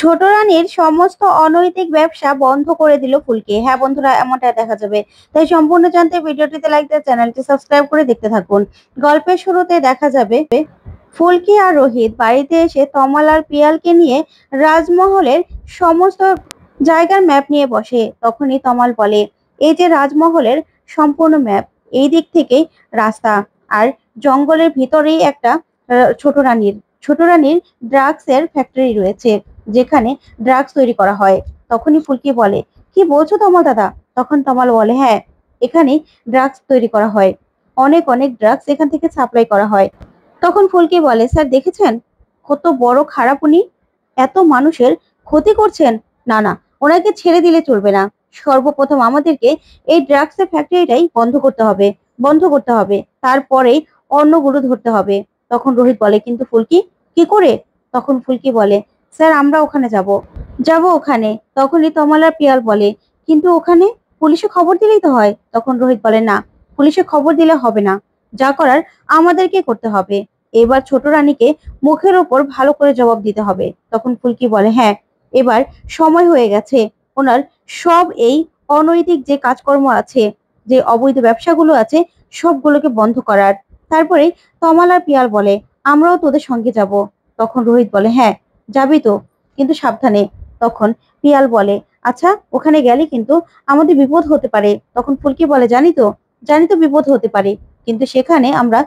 ছোট রানীর সমস্ত অনৈতিক ব্যবসা বন্ধ করে দিল ফুলকি। হ্যাঁ বন্ধুরা, এমনটা দেখা যাবে। তাই সম্পূর্ণ জানতে ভিডিওটিতে লাইক দিয়ে চ্যানেলটি সাবস্ক্রাইব করে দেখতে থাকুন। গল্পের শুরুতে দেখা যাবে ফুলকি আর রোহিত বাড়িতে এসে তমাল আর পিয়ালকে নিয়ে রাজমহলের সমস্ত জায়গার ম্যাপ নিয়ে বসে। তখনই তমাল বলে, এই যে রাজমহলের সম্পূর্ণ ম্যাপ, এই দিক থেকেই রাস্তা, আর জঙ্গলের ভিতরেই একটা ছোট রানীর ড্রাগস এর ফ্যাক্টরি রয়েছে, যেখানে ড্রাগস তৈরি করা হয়। তখনই ফুলকি বলে, কি বলছো তমাল দাদা? তখন তমাল বলে, হ্যাঁ, এখানে ড্রাগস তৈরি করা হয়, অনেক অনেক ড্রাগস এখান থেকে সাপ্লাই করা হয়। তখন ফুলকি বলে, স্যার দেখেছেন কত বড় খারাপ উনি, এত মানুষের ক্ষতি করছেন। না না, ওনাকে ছেড়ে দিলে চলবে না। সর্বপ্রথম আমাদেরকে এই ড্রাগস এর ফ্যাক্টরিটাই বন্ধ করতে হবে, তারপরেই অন্যগুলো ধরতে হবে। তখন রোহিত বলে, কিন্তু ফুলকি, কি করে? তখন ফুলকি বলে, স্যার আমরা ওখানে যাব ওখানে। তখনই তমাল আর পিয়াল বলে, কিন্তু ওখানে পুলিশে খবর দিলেই তো হয়। তখন রোহিত বলে, না, পুলিশে খবর দিলে হবে না, যা করার আমাদেরকে করতে হবে। এবার ছোট রানীকে মুখের ওপর ভালো করে জবাব দিতে হবে। তখন ফুলকি বলে, হ্যাঁ, এবার সময় হয়ে গেছে ওনার সব এই অনৈতিক যে কাজকর্ম আছে, যে অবৈধ ব্যবসাগুলো আছে, সবগুলোকে বন্ধ করার। তারপরে তমাল আর পিয়াল বলে, আমরাও তোদের সঙ্গে যাব। তখন রোহিত বলে, হ্যাঁ, যাবি তো, কিন্তু সাবধানে। তখন পিয়াল বলে, আচ্ছা, ওখানে গেলে কিন্তু আমাদের বিপদ হতে পারে। তখন ফুলকি বলে, জানি তো বিপদ হতে পারে, কিন্তু সেখানে আমরা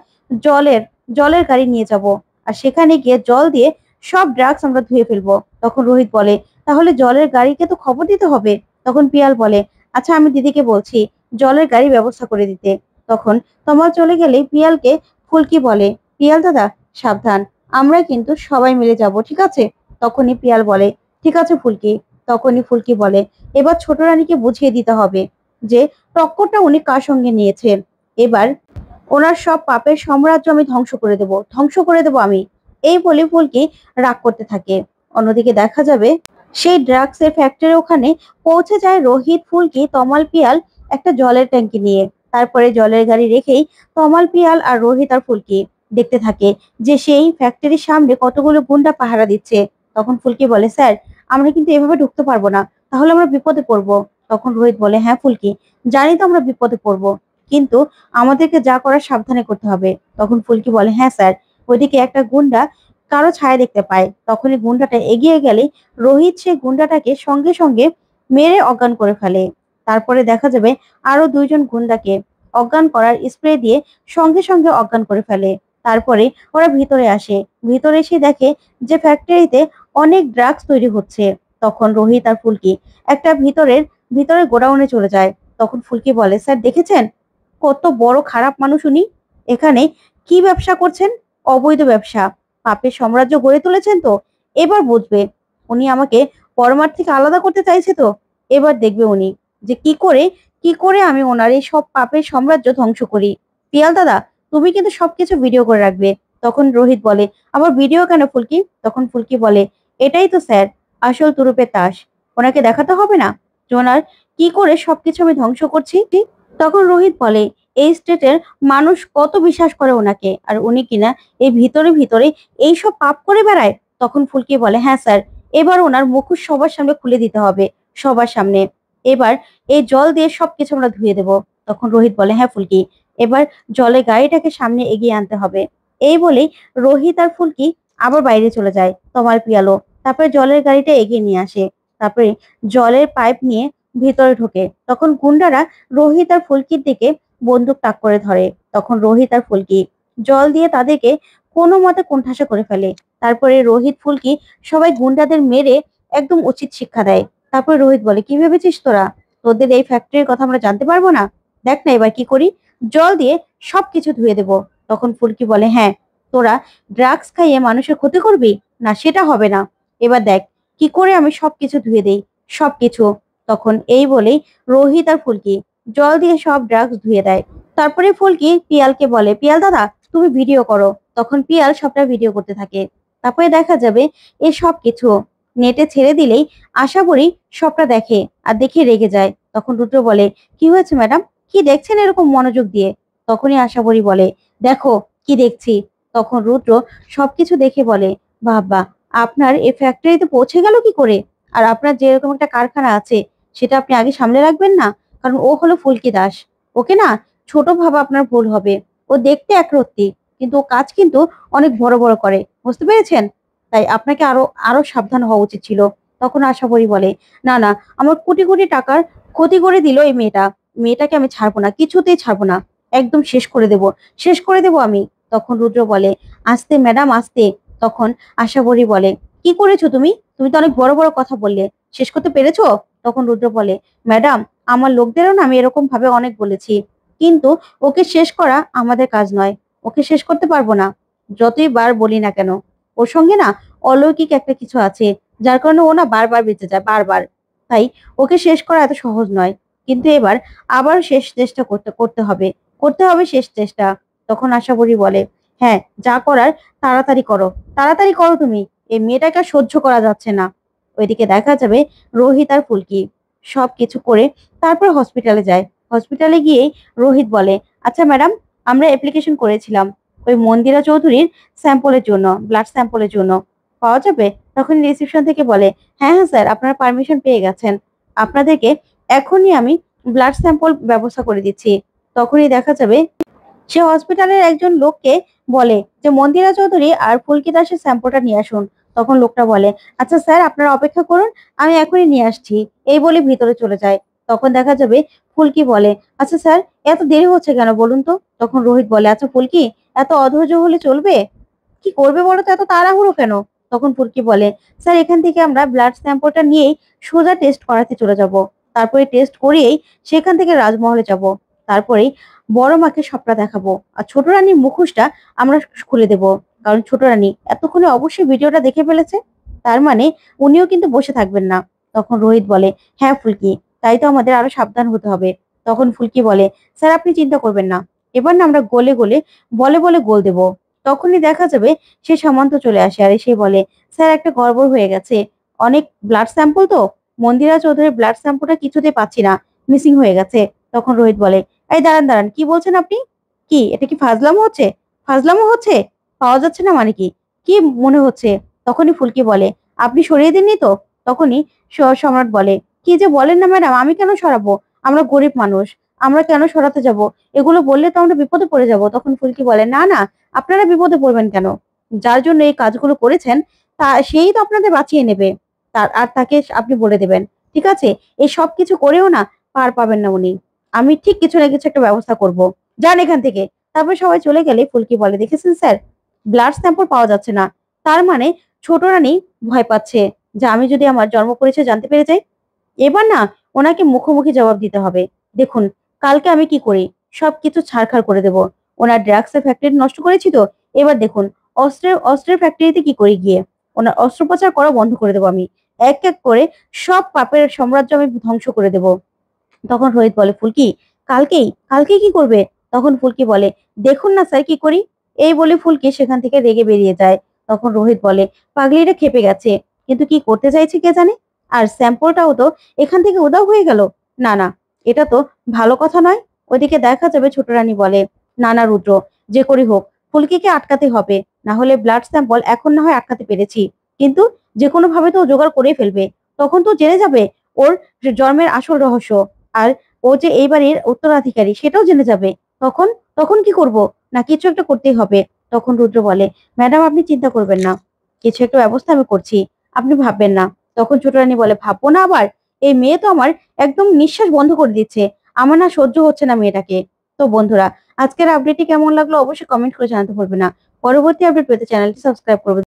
জলের জলের গাড়ি নিয়ে যাব, আর সেখানে গিয়ে জল দিয়ে সব ড্রাগস আমরা ধুয়ে ফেলবো। তখন রোহিত বলে, তাহলে জলের গাড়িকে তো খবর দিতে হবে। তখন পিয়াল বলে, আচ্ছা, আমি দিদিকে বলছি জলের গাড়ি ব্যবস্থা করে দিতে। তখন তমাল চলে গেলে পিয়ালকে ফুলকি বলে, পিয়াল দাদা সাবধান, আমরা কিন্তু সবাই মিলে যাব, ঠিক আছে? তখনই পিয়াল বলে, ঠিক আছে ফুলকি। তখনই ফুলকি বলে, এবার ছোট রানীকে বুঝিয়ে দিতে হবে যে টক্করটা উনি কার সঙ্গে নিয়েছেন। এবার ওনার সব পাপের সাম্রাজ্য আমি ধ্বংস করে দেবো আমি। এই বলে ফুলকি রাগ করতে থাকে। অন্যদিকে দেখা যাবে সেই ড্রাগস এর ফ্যাক্টরি ওখানে পৌঁছে যায় রোহিত, ফুলকি, তমাল, পিয়াল একটা জলের ট্যাঙ্কি নিয়ে। তারপরে জলের গাড়ি রেখেই তমাল, পিয়াল আর রোহিত আর ফুলকি দেখতে থাকে যে সেই ফ্যাক্টরির সামনে কতগুলো গুন্ডা পাহারা দিচ্ছে। তখন ফুলকি বলে, স্যার, আমরা কিন্তু এভাবে ঢুকতে পারবো না, তাহলে আমরা বিপদে পড়বো। তখন রোহিত বলে, হ্যাঁ ফুলকি, জানি তো আমরা বিপদে পড়বো, কিন্তু আমাদেরকে যা করার সাবধানে করতে হবে। তখন ফুলকি বলে, হ্যাঁ স্যার। ওইদিকে একটা গুন্ডা কারো ছায়া দেখতে পায়। তখনই গুন্ডাটা এগিয়ে গেলে রোহিত সেই গুন্ডাটাকে সঙ্গে সঙ্গে মেরে অজ্ঞান করে ফেলে। তারপরে দেখা যাবে আরো দুইজন গুন্ডাকে অজ্ঞান করার স্প্রে দিয়ে সঙ্গে সঙ্গে অজ্ঞান করে ফেলে। তারপরে ওরা ভিতরে আসে। ভিতরে এসে দেখে যে ফ্যাক্টরিতে অনেক ড্রাগস তৈরি হচ্ছে। তখন রোহিত আর ফুলকি একটা ভিতরে গোডাউনে চলে যায়। তখন ফুলকি বলে, স্যার দেখেছেন কত বড় খারাপ মানুষ উনি, এখানে কি ব্যবসা করছেন? অবৈধ ব্যবসা, পাপের সাম্রাজ্য গড়ে তুলেছেন তো। এবার বুঝবে, উনি আমাকে পরমার থেকে আলাদা করতে চাইছে তো। এবার দেখবে উনি যে কি করে আমি ওনার এই সব পাপের সাম্রাজ্য ধ্বংস করি। পিয়াল দাদা, তুমি কিন্তু সবকিছু ভিডিও করে রাখবে। তখন রোহিত বলে, আবার ভিডিও কেন ফুলকি? তখন ফুলকি বলে, এটাই তো স্যার আসল তুরুপের তাস, ওনাকে দেখাতে হবে না যে ওনার কি করে সবকিছু আমি ধ্বংস করছি। তখন রোহিত বলে, এই স্টেটের মানুষ কত বিশ্বাস করে ওনাকে, আর উনি কিনা এই ভিতরে ভিতরে এইসব পাপ করে বেড়ায়। তখন ফুলকি বলে, হ্যাঁ স্যার, এবার ওনার মুখোশ সবার সামনে খুলে দিতে হবে, সবার সামনে। এবার এই জল দিয়ে সবকিছু আমরা ধুয়ে দেব। তখন রোহিত বলে, হ্যাঁ ফুলকি, এবার জলে গাড়িটাকে সামনে এগিয়ে আনতে হবে। এই বলেই রোহিত আর ফুলকি আবার বাইরে চলে যায়। তমাল, পিয়ালো তারপরে জলের গাড়িটা এগিয়ে নিয়ে আসে। তারপরে জলের পাইপ নিয়ে ভিতরে ঢোকে। তখন গুন্ডারা রোহিত আর ফুলকির দিকে বন্দুক তাক করে ধরে। তখন রোহিত আর ফুলকি জল দিয়ে তাদেরকে কোনো মতে কোণঠাসা করে ফেলে। তারপরে রোহিত, ফুলকি সবাই গুন্ডাদের মেরে একদম উচিত শিক্ষা দেয়। তারপরে রোহিত বলে, কি ভেবেছিস তোরা তোদের এই ফ্যাক্টরির কথা আমরা জানতে পারবো না? দেখ না এবার কি করি, জল দিয়ে সবকিছু ধুয়ে দেব। তখন ফুলকি বলে, হ্যাঁ, তোরা ড্রাগস খাইয়ে মানুষের ক্ষতি করবি না, সেটা হবে না। এবার দেখ কি করে আমি সবকিছু ধুয়ে দেই, সবকিছু। তখন এই বলেই রোহিত আর ফুলকি জল দিয়ে সব ড্রাগস ধুয়ে দেয়। তারপরে ফুলকি পিয়ালকে বলে, পিয়াল দাদা তুমি ভিডিও করো। তখন পিয়াল সবটা ভিডিও করতে থাকে। তারপরে দেখা যাবে এই সব কিছু নেটে ছেড়ে দিলেই আশাবরী সবটা দেখে, আর দেখে রেগে যায়। তখন রুদ্র বলে, কি হয়েছে ম্যাডাম, কি দেখছেন এরকম মনোযোগ দিয়ে? তখনই আশাবরী বলে, দেখো কি দেখছি। তখন রুদ্র সবকিছু দেখে বলে, বাবা, আপনার এই ফ্যাক্টরিতে পৌঁছে গেল কি করে? আর আপনার যেরকম একটা কারখানা আছে সেটা আপনি আগে সামলে রাখবেন না? কারণ ও হলো ফুলকি দাস। ওকে না ছোট ভাবা আপনার ভুল হবে। ও দেখতে একরত্তি কিন্তু ও কাজ কিন্তু অনেক বড়, বড় করে। বুঝতে পেরেছেন? তাই আপনাকে আরো আরো সাবধান হওয়া উচিত ছিল। তখন আশাবরী বলে, "না, না, আমার কোটি, কোটি টাকার ক্ষতি করে দিল এই মেয়েটা। মেয়েটাকে আমি ছাড়বো না, কিছুতেই ছাড়বো না। একদম শেষ করে দেব। শেষ করে দেব আমি।" তখন রুদ্র বলে, "আস্তে ম্যাডাম আস্তে।" তখন আশাবরী বলে, "কি করেছো তুমি? তুমি তো অনেক বড়, বড় কথা বললে। শেষ করতে পেরেছো?" তখন রুদ্র বলে, "ম্যাডাম, আমার লোকদেরও না আমি এরকম ভাবে অনেক বলেছি। কিন্তু ওকে শেষ করা আমাদের কাজ নয়। ওকে শেষ করতে পারবো না। যতই বার বলি না কেন। ওর সঙ্গে না অলৌকিক একটা কিছু আছে। যার কারণে ও না বারবার বেঁচে যায়, বারবার। তাই ওকে শেষ করা এত সহজ নয়। কিন্তু এবার আবার শেষ চেষ্টা করতে করতে হবে। করতে হবে শেষ চেষ্টা।" তখন আশাবরী বলে, "হ্যাঁ, যা করার তাড়াতাড়ি করো। তাড়াতাড়ি করো তুমি। এই মেয়েটাকে আর সহ্য করা যাচ্ছে না।" ওইদিকে দেখা যাবে রোহিত আর ফুলকি সবকিছু করে তারপর হসপিটালে যায়। হসপিটালে গিয়েই রোহিত বলে, "আচ্ছা ম্যাডাম, আমরা অ্যাপ্লিকেশন করেছিলাম ওই মন্দিরা চৌধুরীর স্যাম্পলের জন্য, ব্লাড স্যাম্পলের জন্য। পাওয়া যাবে?" তখন রিসেপশন থেকে বলে, "হ্যাঁ, হ্যাঁ স্যার, আপনারা পারমিশন পেয়ে গেছেন। আপনাদেরকে এখনই আমি ব্লাড স্যাম্পল ব্যবস্থা করে দিচ্ছি।" তখনই দেখা যাবে সে হসপিটালের একজন লোককে বলে যে মন্দিরা চৌধুরী আর ফুলকি দাসের স্যাম্পলটা নিয়ে আসুন। তখন লোকটা বলে, "আচ্ছা স্যার, আপনারা অপেক্ষা করুন, আমি এখনই নিয়ে আসছি।" এই বলে ভিতরে চলে যায়। তখন দেখা যাবে ফুলকি বলে, "আচ্ছা স্যার, এত দেরি হচ্ছে কেন বলুন তো?" তখন রোহিত বলে, "আচ্ছা ফুলকি, এত অধৈর্য হলে চলবে? কি করবে বলো তো, এত তাড়াহুড়ো কেন?" তখন ফুলকি বলে, "স্যার, এখান থেকে আমরা ব্লাড স্যাম্পলটা নিয়েই সোজা টেস্ট করাতে চলে যাব। তারপরে টেস্ট করিয়েই সেখান থেকে রাজমহলে যাব। তারপরেই বড় মাকে সবটা দেখাবো। আর ছোট রানীর মুখোশটা আমরা খুলে দেব। কারণ ছোট রানী এতক্ষণে অবশ্যই ভিডিওটা দেখে ফেলেছে। তার মানে উনিও কিন্তু বসে থাকবেন না।" তখন রোহিত বলে, "হ্যাঁ ফুলকি, তাই তো আমাদের আরো সাবধান হতে হবে।" তখন ফুলকি বলে, "স্যার আপনি চিন্তা করবেন না। এবার না আমরা গলে গলে বলে বলে গোল দেব।" তখনই দেখা যাবে সে সামন্ত চলে আসে আর এসে বলে, "স্যার, একটা গড়বড় হয়ে গেছে। অনেক ব্লাড স্যাম্পল তো মন্দিরা চৌধুরীর ব্লাড স্যাম্পলটা কিছুতেই পাচ্ছি না। মিসিং হয়ে গেছে।" তখন রোহিত বলে, "এই দাঁড়ান, দাঁড়ান। কি বলছেন আপনি? কি এটা কি ফাজলামো হচ্ছে? ফাজলামো হচ্ছে? পাওয়া যাচ্ছে না মানে কি? কি মনে হচ্ছে?" তখনই ফুলকি বলে, "আপনি সরিয়ে দেননি তো?" তখনই সম্রাট বলে, "কি যে বলেন না ম্যাডাম, আমি কেন সরাবো? আমরা গরিব মানুষ। আমরা কেন সরাতে যাব? এগুলো বললে তো আমরা বিপদে পড়ে যাব।" তখন ফুলকি বলে, "না, না, আপনারা বিপদে পড়বেন কেন? যার জন্য এই কাজগুলো করেছেন সেই তো আপনাদের বাঁচিয়ে নেবে। আর তাকে আপনি বলে দেবেন। ঠিক আছে? এই সবকিছু করেও না পার পাবেন না উনি। আমি ঠিক কিছু না কিছু একটা ব্যবস্থা করব। যান এখান থেকে।" তারপর সবাই চলে গেলে ফুলকি বলে, "দেখেছেন স্যার, ব্লাড স্যাম্পল পাওয়া যাচ্ছে না। তার মানে ছোট রানী ভয় পাচ্ছে যে আমি যদি আমার জন্ম পরিচয় জানতে পেরে যাই, এবার না ওনাকে মুখোমুখি জবাব দিতে হবে। দেখুন কালকে আমি কি করি, সবকিছু ছারখার করে দেব। ওনার ড্রাগস এর ফ্যাক্টরি নষ্ট করেছি তো, এবার দেখুন অস্ত্রের ফ্যাক্টরিতে কি করি গিয়ে। ওনার অস্ত্রোপচার করা বন্ধ করে দেব আমি। এক এক করে সব পাপের সাম্রাজ্য আমি ধ্বংস করে দেব।" তখন রোহিত বলে, "ফুলকি, কালকেই? কালকে কি করবে?" তখন ফুলকি বলে, "দেখুন না স্যার কি করি।" এই বলে ফুলকি সেখান থেকে রেগে বেরিয়ে যায়। তখন রোহিত বলে, "পাগলিটা ক্ষেপে গেছে। কিন্তু কি করতে চাইছে কে জানে? আর স্যাম্পলটাও তো এখান থেকে উধাও হয়ে গেল। না, না, এটা তো ভালো কথা নয়।" ওইদিকে দেখা যাবে ছোট রানী বলে, "না, না রুদ্র, যে করি হোক ফুলকিকে আটকাতে হবে। না হলে ব্লাড স্যাম্পল এখন না হয় আটকাতে পেরেছি। কিন্তু যেকোনো ভাবে তো ও জোগাড় করে ফেলবে। তখন তো জেনে যাবে ওর জন্মের আসল রহস্য। আর ও যে এই বাড়ির উত্তরাধিকারী সেটাও জেনে যাবে। তখন তখন কি করব? না কিছু একটা করতেই হবে।" তখন রুদ্র বলে, "ম্যাডাম আপনি চিন্তা করবেন না। কিছু একটা ব্যবস্থা আমি করছি। আপনি ভাববেন না।" তখন ছোট রানী বলে, "ভাববো না আবার? এই মেয়ে তো আমার একদম নিঃশ্বাস বন্ধ করে দিচ্ছে। আমার না সহ্য হচ্ছে না মেয়েটাকে।" তো বন্ধুরা, আজকের আপডেটটি কেমন লাগলো অবশ্যই কমেন্ট করে জানাতে ভুলবেন না। পরবর্তী আপডেট পেতে চ্যানেলটি সাবস্ক্রাইব করবেন।